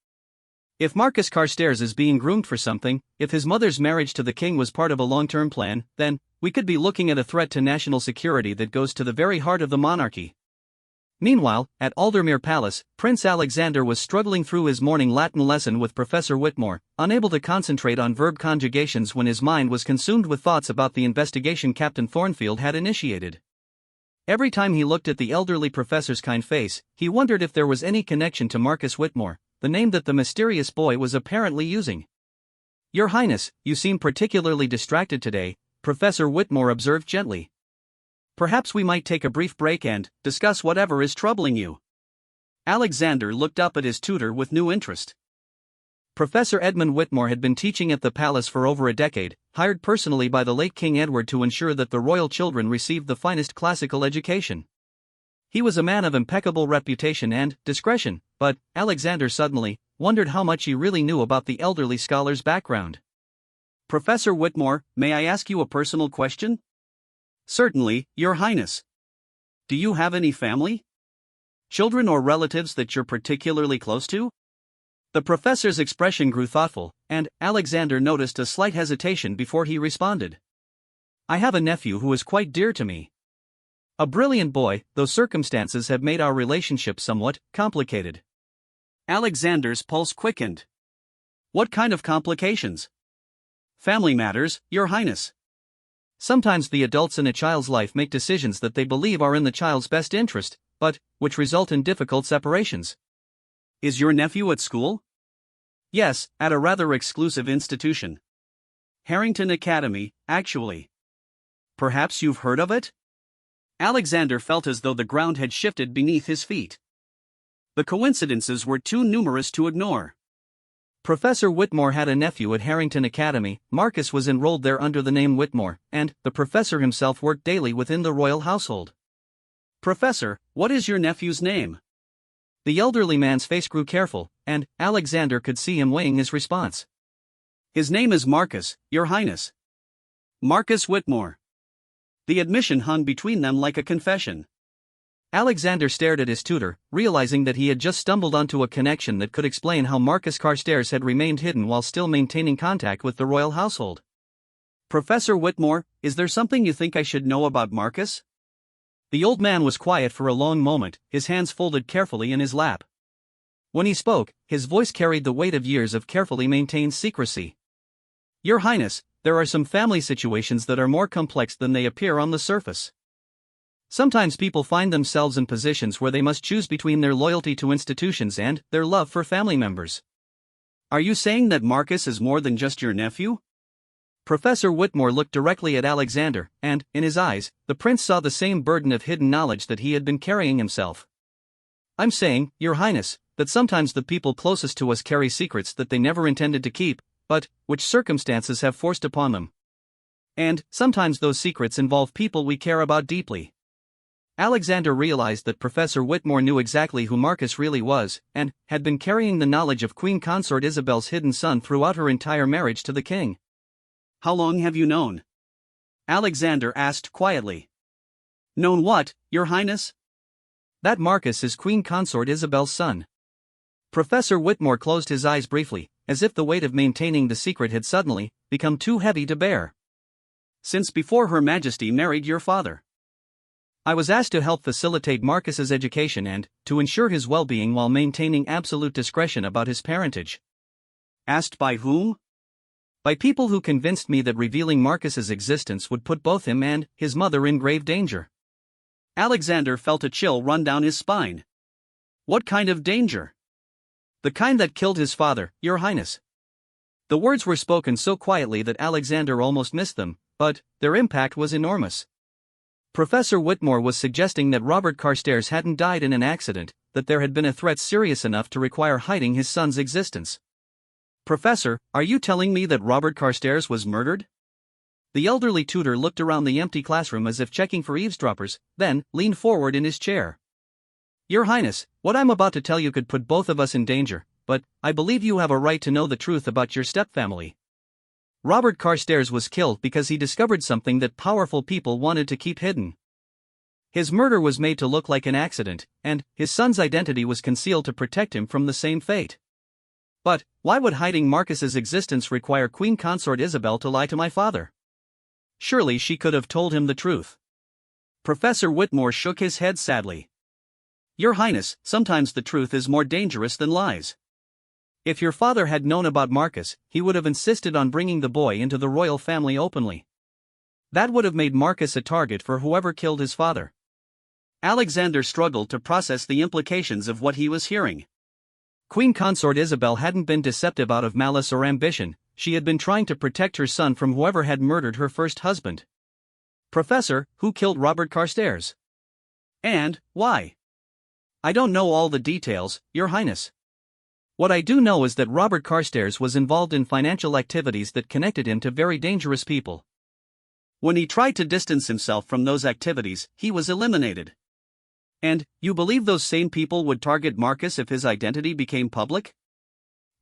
If Marcus Carstairs is being groomed for something, if his mother's marriage to the king was part of a long-term plan, then we could be looking at a threat to national security that goes to the very heart of the monarchy. Meanwhile, at Aldermere Palace, Prince Alexander was struggling through his morning Latin lesson with Professor Whitmore, unable to concentrate on verb conjugations when his mind was consumed with thoughts about the investigation Captain Thornfield had initiated. Every time he looked at the elderly professor's kind face, he wondered if there was any connection to Marcus Whitmore, the name that the mysterious boy was apparently using. "Your Highness, you seem particularly distracted today," Professor Whitmore observed gently. "Perhaps we might take a brief break and discuss whatever is troubling you." Alexander looked up at his tutor with new interest. Professor Edmund Whitmore had been teaching at the palace for over a decade, hired personally by the late King Edward to ensure that the royal children received the finest classical education. He was a man of impeccable reputation and discretion, but Alexander suddenly wondered how much he really knew about the elderly scholar's background. "Professor Whitmore, may I ask you a personal question?" "Certainly, Your Highness." "Do you have any family? Children or relatives that you're particularly close to?" The professor's expression grew thoughtful, and Alexander noticed a slight hesitation before he responded. "I have a nephew who is quite dear to me. A brilliant boy, though circumstances have made our relationship somewhat complicated." Alexander's pulse quickened. "What kind of complications?" "Family matters, Your Highness. Sometimes the adults in a child's life make decisions that they believe are in the child's best interest, but which result in difficult separations." "Is your nephew at school?" "Yes, at a rather exclusive institution. Harrington Academy, actually. Perhaps you've heard of it?" Alexander felt as though the ground had shifted beneath his feet. The coincidences were too numerous to ignore. Professor Whitmore had a nephew at Harrington Academy. Marcus was enrolled there under the name Whitmore, and the professor himself worked daily within the royal household. "Professor, what is your nephew's name?" The elderly man's face grew careful, and Alexander could see him weighing his response. "His name is Marcus, Your Highness. Marcus Whitmore." The admission hung between them like a confession. Alexander stared at his tutor, realizing that he had just stumbled onto a connection that could explain how Marcus Carstairs had remained hidden while still maintaining contact with the royal household. "Professor Whitmore, is there something you think I should know about Marcus?" The old man was quiet for a long moment, his hands folded carefully in his lap. When he spoke, his voice carried the weight of years of carefully maintained secrecy. "Your Highness, there are some family situations that are more complex than they appear on the surface. Sometimes people find themselves in positions where they must choose between their loyalty to institutions and their love for family members." "Are you saying that Marcus is more than just your nephew?" Professor Whitmore looked directly at Alexander, and, in his eyes, the prince saw the same burden of hidden knowledge that he had been carrying himself. "I'm saying, Your Highness, that sometimes the people closest to us carry secrets that they never intended to keep, but which circumstances have forced upon them. And sometimes those secrets involve people we care about deeply." Alexander realized that Professor Whitmore knew exactly who Marcus really was, and had been carrying the knowledge of Queen Consort Isabel's hidden son throughout her entire marriage to the king. "How long have you known?" Alexander asked quietly. "Known what, Your Highness?" "That Marcus is Queen Consort Isabel's son." Professor Whitmore closed his eyes briefly, as if the weight of maintaining the secret had suddenly become too heavy to bear. "Since before Her Majesty married your father. I was asked to help facilitate Marcus's education and to ensure his well-being while maintaining absolute discretion about his parentage." "Asked by whom?" "By people who convinced me that revealing Marcus's existence would put both him and his mother in grave danger." Alexander felt a chill run down his spine. "What kind of danger?" "The kind that killed his father, Your Highness." The words were spoken so quietly that Alexander almost missed them, but their impact was enormous. Professor Whitmore was suggesting that Robert Carstairs hadn't died in an accident, that there had been a threat serious enough to require hiding his son's existence. "Professor, are you telling me that Robert Carstairs was murdered?" The elderly tutor looked around the empty classroom as if checking for eavesdroppers, then leaned forward in his chair. "Your Highness, what I'm about to tell you could put both of us in danger, but I believe you have a right to know the truth about your stepfamily. Robert Carstairs was killed because he discovered something that powerful people wanted to keep hidden. His murder was made to look like an accident, and his son's identity was concealed to protect him from the same fate. But why would hiding Marcus's existence require Queen Consort Isabel to lie to my father?" surely she could have told him the truth. Professor Whitmore shook his head sadly. Your Highness, sometimes the truth is more dangerous than lies. If your father had known about Marcus, he would have insisted on bringing the boy into the royal family openly. That would have made Marcus a target for whoever killed his father. Alexander struggled to process the implications of what he was hearing. Queen Consort Isabel hadn't been deceptive out of malice or ambition, she had been trying to protect her son from whoever had murdered her first husband. Professor, who killed Robert Carstairs? And why? I don't know all the details, Your Highness. What I do know is that Robert Carstairs was involved in financial activities that connected him to very dangerous people. When he tried to distance himself from those activities, he was eliminated. And, you believe those same people would target Marcus if his identity became public?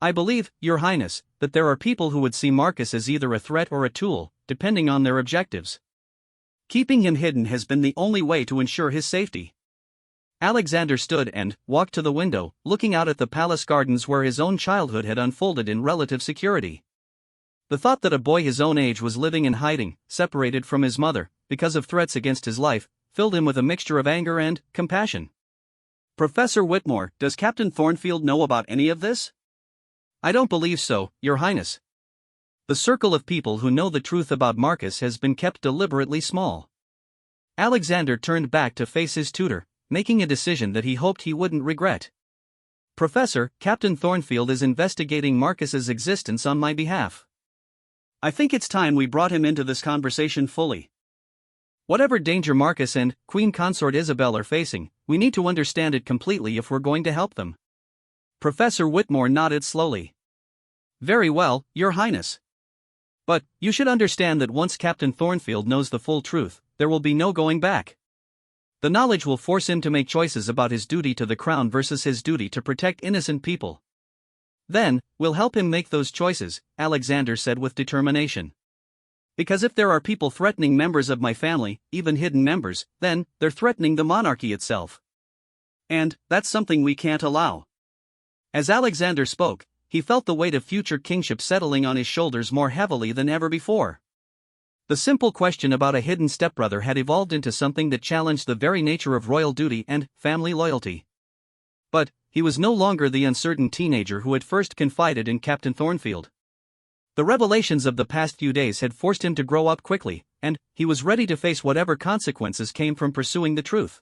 I believe, Your Highness, that there are people who would see Marcus as either a threat or a tool, depending on their objectives. Keeping him hidden has been the only way to ensure his safety. Alexander stood and walked to the window, looking out at the palace gardens where his own childhood had unfolded in relative security. The thought that a boy his own age was living in hiding, separated from his mother, because of threats against his life, filled him with a mixture of anger and compassion. Professor Whitmore, does Captain Thornfield know about any of this? I don't believe so, Your Highness. The circle of people who know the truth about Marcus has been kept deliberately small. Alexander turned back to face his tutor, making a decision that he hoped he wouldn't regret. Professor, Captain Thornfield is investigating Marcus's existence on my behalf. I think it's time we brought him into this conversation fully. Whatever danger Marcus and Queen Consort Isabel are facing, we need to understand it completely if we're going to help them. Professor Whitmore nodded slowly. Very well, Your Highness. But, you should understand that once Captain Thornfield knows the full truth, there will be no going back. The knowledge will force him to make choices about his duty to the crown versus his duty to protect innocent people. Then, we'll help him make those choices, Alexander said with determination. Because if there are people threatening members of my family, even hidden members, then, they're threatening the monarchy itself. And, that's something we can't allow. As Alexander spoke, he felt the weight of future kingship settling on his shoulders more heavily than ever before. The simple question about a hidden stepbrother had evolved into something that challenged the very nature of royal duty and family loyalty. But, he was no longer the uncertain teenager who had first confided in Captain Thornfield. The revelations of the past few days had forced him to grow up quickly, and he was ready to face whatever consequences came from pursuing the truth.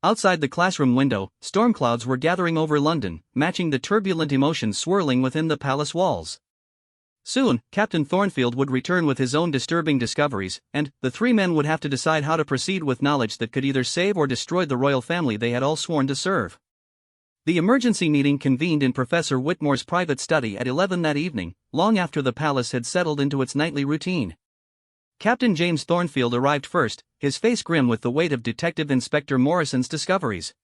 Outside the classroom window, storm clouds were gathering over London, matching the turbulent emotions swirling within the palace walls. Soon, Captain Thornfield would return with his own disturbing discoveries, and the three men would have to decide how to proceed with knowledge that could either save or destroy the royal family they had all sworn to serve. The emergency meeting convened in Professor Whitmore's private study at 11 that evening, long after the palace had settled into its nightly routine. Captain James Thornfield arrived first, his face grim with the weight of Detective Inspector Morrison's discoveries.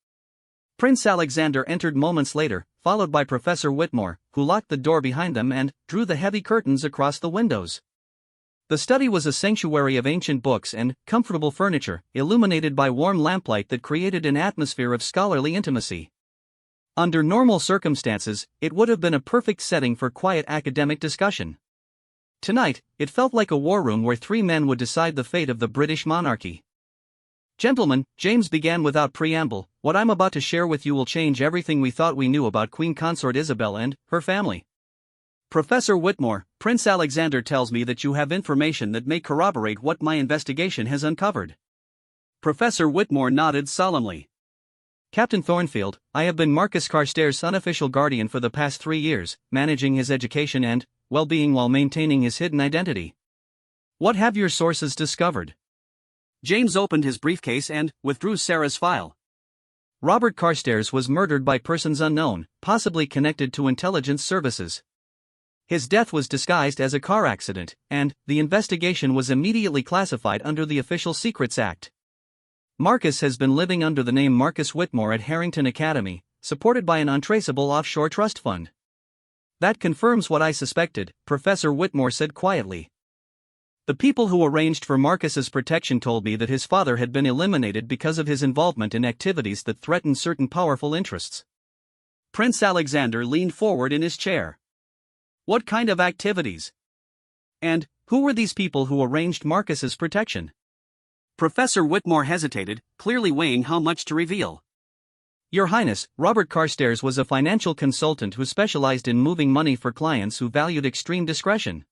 Prince Alexander entered moments later, followed by Professor Whitmore, who locked the door behind them and drew the heavy curtains across the windows. The study was a sanctuary of ancient books and comfortable furniture, illuminated by warm lamplight that created an atmosphere of scholarly intimacy. Under normal circumstances, it would have been a perfect setting for quiet academic discussion. Tonight, it felt like a war room where three men would decide the fate of the British monarchy. Gentlemen, James began without preamble, what I'm about to share with you will change everything we thought we knew about Queen Consort Isabel and her family. Professor Whitmore, Prince Alexander tells me that you have information that may corroborate what my investigation has uncovered. Professor Whitmore nodded solemnly. Captain Thornfield, I have been Marcus Carstairs' unofficial guardian for the past 3 years, managing his education and well-being while maintaining his hidden identity. What have your sources discovered? James opened his briefcase and withdrew Sarah's file. Robert Carstairs was murdered by persons unknown, possibly connected to intelligence services. His death was disguised as a car accident, and the investigation was immediately classified under the Official Secrets Act. Marcus has been living under the name Marcus Whitmore at Harrington Academy, supported by an untraceable offshore trust fund. That confirms what I suspected, Professor Whitmore said quietly. The people who arranged for Marcus's protection told me that his father had been eliminated because of his involvement in activities that threatened certain powerful interests. Prince Alexander leaned forward in his chair. What kind of activities? And Who were these people who arranged Marcus's protection? Professor Whitmore hesitated, clearly weighing how much to reveal. Your Highness, Robert Carstairs was a financial consultant who specialized in moving money for clients who valued extreme discretion.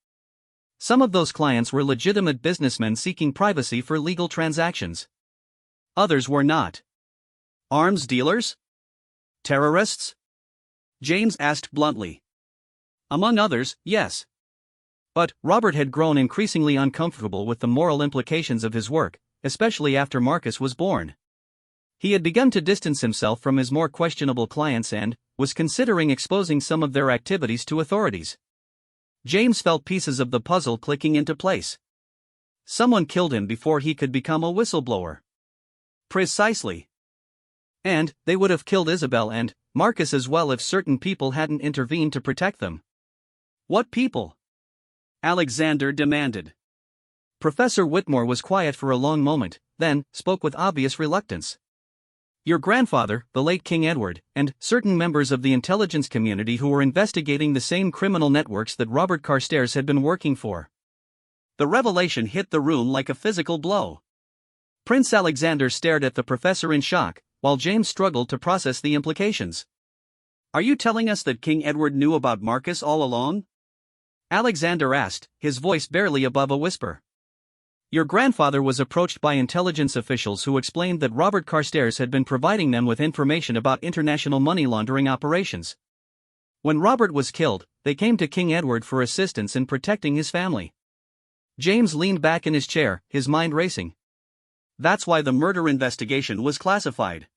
Some of those clients were legitimate businessmen seeking privacy for legal transactions. Others were not. Arms dealers? Terrorists? James asked bluntly. Among others, yes. But Robert had grown increasingly uncomfortable with the moral implications of his work, especially after Marcus was born. He had begun to distance himself from his more questionable clients and was considering exposing some of their activities to authorities. James felt pieces of the puzzle clicking into place. Someone killed him before he could become a whistleblower. Precisely. And they would have killed Isabel and Marcus as well if certain people hadn't intervened to protect them. What people? Alexander demanded. Professor Whitmore was quiet for a long moment, then spoke with obvious reluctance. Your grandfather, the late King Edward, and certain members of the intelligence community who were investigating the same criminal networks that Robert Carstairs had been working for. The revelation hit the room like a physical blow. Prince Alexander stared at the professor in shock, while James struggled to process the implications. Are you telling us that King Edward knew about Marcus all along? Alexander asked, his voice barely above a whisper. Your grandfather was approached by intelligence officials who explained that Robert Carstairs had been providing them with information about international money laundering operations. When Robert was killed, they came to King Edward for assistance in protecting his family. James leaned back in his chair, his mind racing. That's why the murder investigation was classified.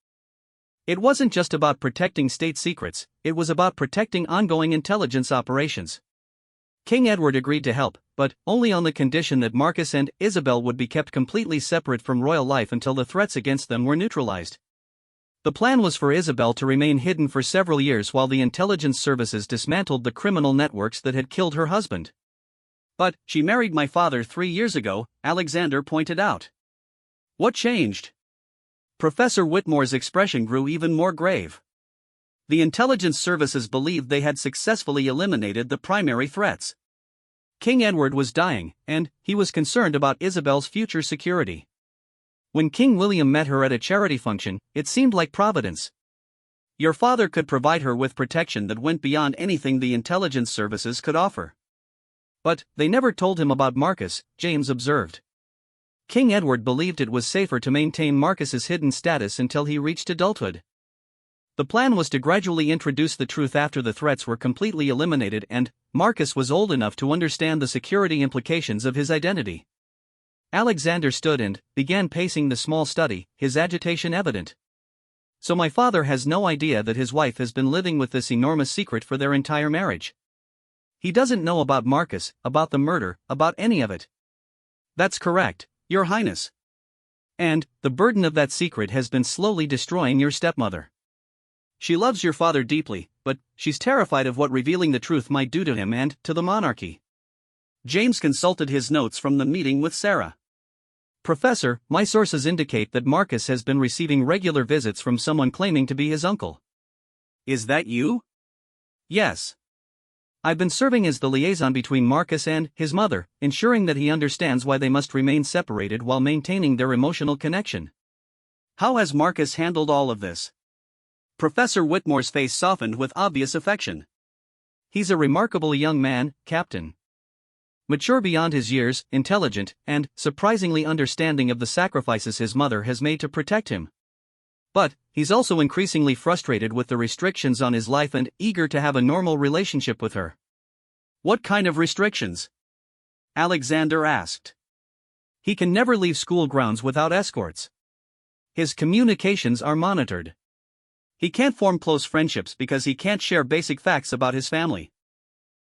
It wasn't just about protecting state secrets, it was about protecting ongoing intelligence operations. King Edward agreed to help, but only on the condition that Marcus and Isabel would be kept completely separate from royal life until the threats against them were neutralized. The plan was for Isabel to remain hidden for several years while the intelligence services dismantled the criminal networks that had killed her husband. But she married my father 3 years ago, Alexander pointed out. What changed? Professor Whitmore's expression grew even more grave. The intelligence services believed they had successfully eliminated the primary threats. King Edward was dying, and he was concerned about Isabel's future security. When King William met her at a charity function, it seemed like providence. Your father could provide her with protection that went beyond anything the intelligence services could offer. But they never told him about Marcus, James observed. King Edward believed it was safer to maintain Marcus's hidden status until he reached adulthood. The plan was to gradually introduce the truth after the threats were completely eliminated and Marcus was old enough to understand the security implications of his identity. Alexander stood and began pacing the small study, his agitation evident. So my father has no idea that his wife has been living with this enormous secret for their entire marriage. He doesn't know about Marcus, about the murder, about any of it. That's correct, Your Highness. And the burden of that secret has been slowly destroying your stepmother. She loves your father deeply, but she's terrified of what revealing the truth might do to him and to the monarchy. James consulted his notes from the meeting with Sarah. Professor, my sources indicate that Marcus has been receiving regular visits from someone claiming to be his uncle. Is that you? Yes. I've been serving as the liaison between Marcus and his mother, ensuring that he understands why they must remain separated while maintaining their emotional connection. How has Marcus handled all of this? Professor Whitmore's face softened with obvious affection. He's a remarkable young man, Captain. Mature beyond his years, intelligent, and surprisingly understanding of the sacrifices his mother has made to protect him. But he's also increasingly frustrated with the restrictions on his life and eager to have a normal relationship with her. What kind of restrictions? Alexander asked. He can never leave school grounds without escorts. His communications are monitored. He can't form close friendships because he can't share basic facts about his family.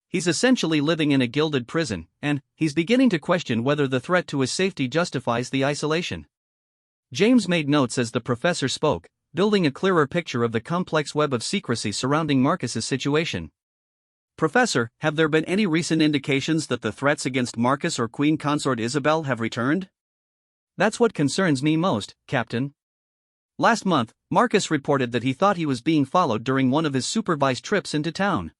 He's essentially living in a gilded prison, and he's beginning to question whether the threat to his safety justifies the isolation. James made notes as the professor spoke, building a clearer picture of the complex web of secrecy surrounding Marcus's situation. Professor, have there been any recent indications that the threats against Marcus or Queen Consort Isabel have returned? That's what concerns me most, Captain. Last month, Marcus reported that he thought he was being followed during one of his supervised trips into town.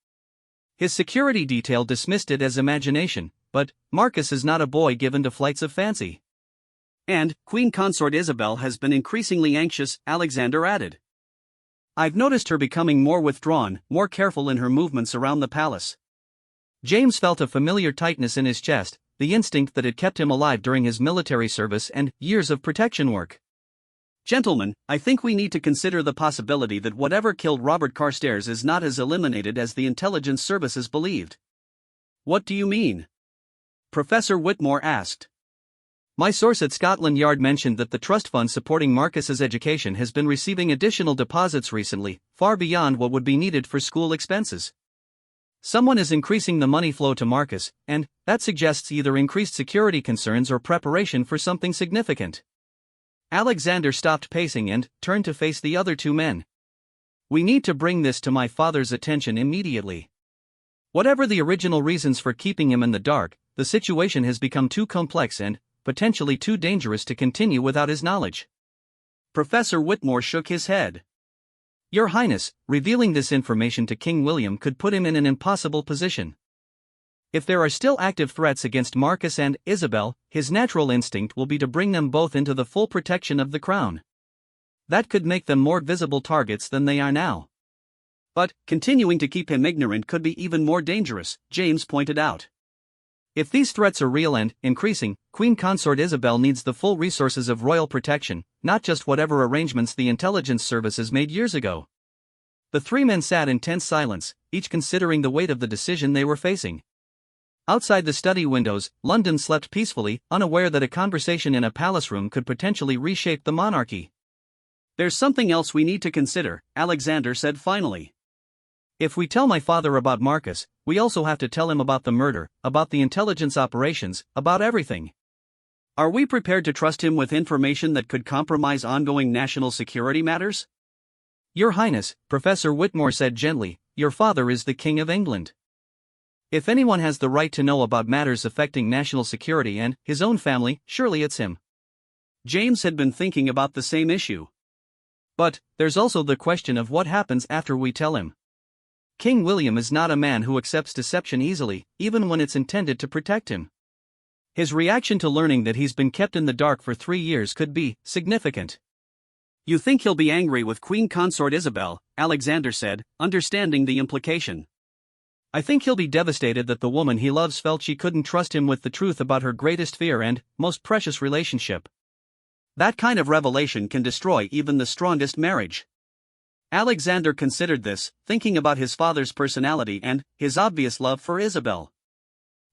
His security detail dismissed it as imagination, but Marcus is not a boy given to flights of fancy. And Queen Consort Isabel has been increasingly anxious, Alexander added. I've noticed her becoming more withdrawn, more careful in her movements around the palace. James felt a familiar tightness in his chest, the instinct that had kept him alive during his military service and years of protection work. Gentlemen, I think we need to consider the possibility that whatever killed Robert Carstairs is not as eliminated as the intelligence services believed. What do you mean? Professor Whitmore asked. My source at Scotland Yard mentioned that the trust fund supporting Marcus's education has been receiving additional deposits recently, far beyond what would be needed for school expenses. Someone is increasing the money flow to Marcus, and that suggests either increased security concerns or preparation for something significant. Alexander stopped pacing and turned to face the other two men. We need to bring this to my father's attention immediately. Whatever the original reasons for keeping him in the dark, the situation has become too complex and potentially too dangerous to continue without his knowledge. Professor Whitmore shook his head. Your Highness, revealing this information to King William could put him in an impossible position. If there are still active threats against Marcus and Isabel, his natural instinct will be to bring them both into the full protection of the crown. That could make them more visible targets than they are now. But continuing to keep him ignorant could be even more dangerous, James pointed out. If these threats are real and increasing, Queen Consort Isabel needs the full resources of royal protection, not just whatever arrangements the intelligence services made years ago. The three men sat in tense silence, each considering the weight of the decision they were facing. Outside the study windows, London slept peacefully, unaware that a conversation in a palace room could potentially reshape the monarchy. There's something else we need to consider, Alexander said finally. If we tell my father about Marcus, we also have to tell him about the murder, about the intelligence operations, about everything. Are we prepared to trust him with information that could compromise ongoing national security matters? Your Highness, Professor Whitmore said gently, your father is the King of England. If anyone has the right to know about matters affecting national security and his own family, surely it's him. James had been thinking about the same issue. But there's also the question of what happens after we tell him. King William is not a man who accepts deception easily, even when it's intended to protect him. His reaction to learning that he's been kept in the dark for 3 years could be significant. You think he'll be angry with Queen Consort Isabel, Alexander said, understanding the implication. I think he'll be devastated that the woman he loves felt she couldn't trust him with the truth about her greatest fear and most precious relationship. That kind of revelation can destroy even the strongest marriage. Alexander considered this, thinking about his father's personality and his obvious love for Isabel.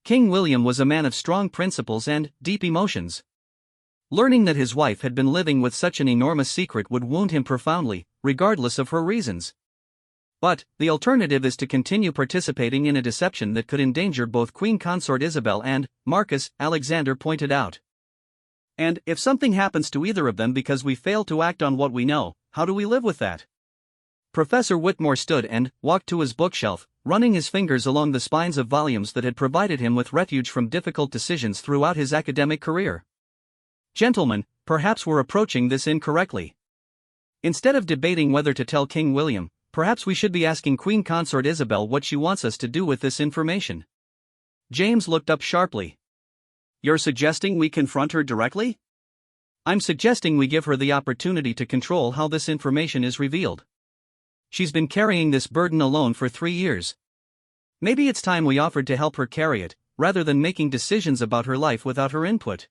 King William was a man of strong principles and deep emotions. Learning that his wife had been living with such an enormous secret would wound him profoundly, regardless of her reasons. But the alternative is to continue participating in a deception that could endanger both Queen Consort Isabel and Marcus, Alexander pointed out. And if something happens to either of them because we fail to act on what we know, how do we live with that? Professor Whitmore stood and walked to his bookshelf, running his fingers along the spines of volumes that had provided him with refuge from difficult decisions throughout his academic career. Gentlemen, perhaps we're approaching this incorrectly. Instead of debating whether to tell King William, perhaps we should be asking Queen Consort Isabel what she wants us to do with this information. James looked up sharply. You're suggesting we confront her directly? I'm suggesting we give her the opportunity to control how this information is revealed. She's been carrying this burden alone for 3 years. Maybe it's time we offered to help her carry it, rather than making decisions about her life without her input.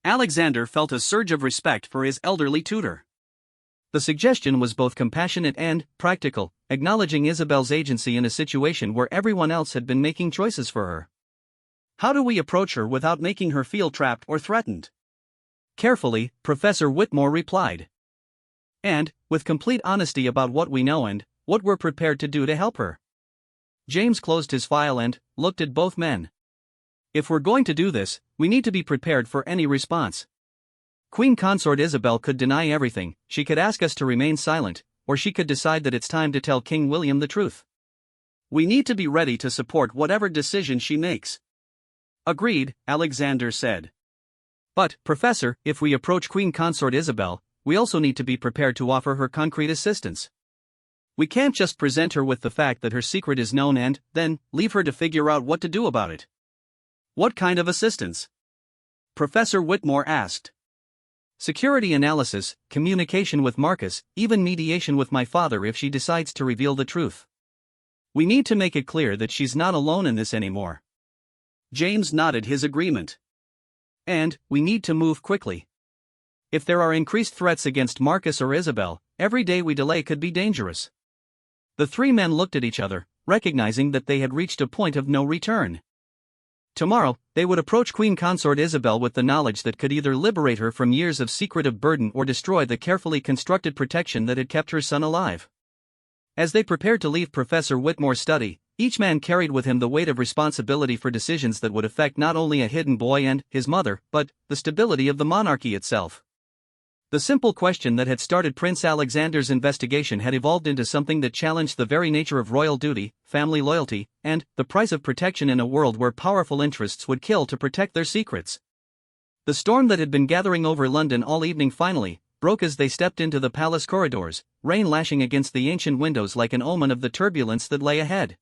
Alexander felt a surge of respect for his elderly tutor. The suggestion was both compassionate and practical, acknowledging Isabel's agency in a situation where everyone else had been making choices for her. How do we approach her without making her feel trapped or threatened? Carefully, Professor Whitmore replied. And with complete honesty about what we know and what we're prepared to do to help her. James closed his file and looked at both men. If we're going to do this, we need to be prepared for any response. Queen Consort Isabel could deny everything, she could ask us to remain silent, or she could decide that it's time to tell King William the truth. We need to be ready to support whatever decision she makes. Agreed, Alexander said. But, Professor, if we approach Queen Consort Isabel, we also need to be prepared to offer her concrete assistance. We can't just present her with the fact that her secret is known and then leave her to figure out what to do about it. What kind of assistance? Professor Whitmore asked. Security analysis, communication with Marcus, even mediation with my father if she decides to reveal the truth. We need to make it clear that she's not alone in this anymore. James nodded his agreement. And, we need to move quickly. If there are increased threats against Marcus or Isabel, every day we delay could be dangerous. The three men looked at each other, recognizing that they had reached a point of no return. Tomorrow, they would approach Queen Consort Isabel with the knowledge that could either liberate her from years of secretive burden or destroy the carefully constructed protection that had kept her son alive. As they prepared to leave Professor Whitmore's study, each man carried with him the weight of responsibility for decisions that would affect not only a hidden boy and his mother, but the stability of the monarchy itself. The simple question that had started Prince Alexander's investigation had evolved into something that challenged the very nature of royal duty, family loyalty, and the price of protection in a world where powerful interests would kill to protect their secrets. The storm that had been gathering over London all evening finally broke as they stepped into the palace corridors, rain lashing against the ancient windows like an omen of the turbulence that lay ahead.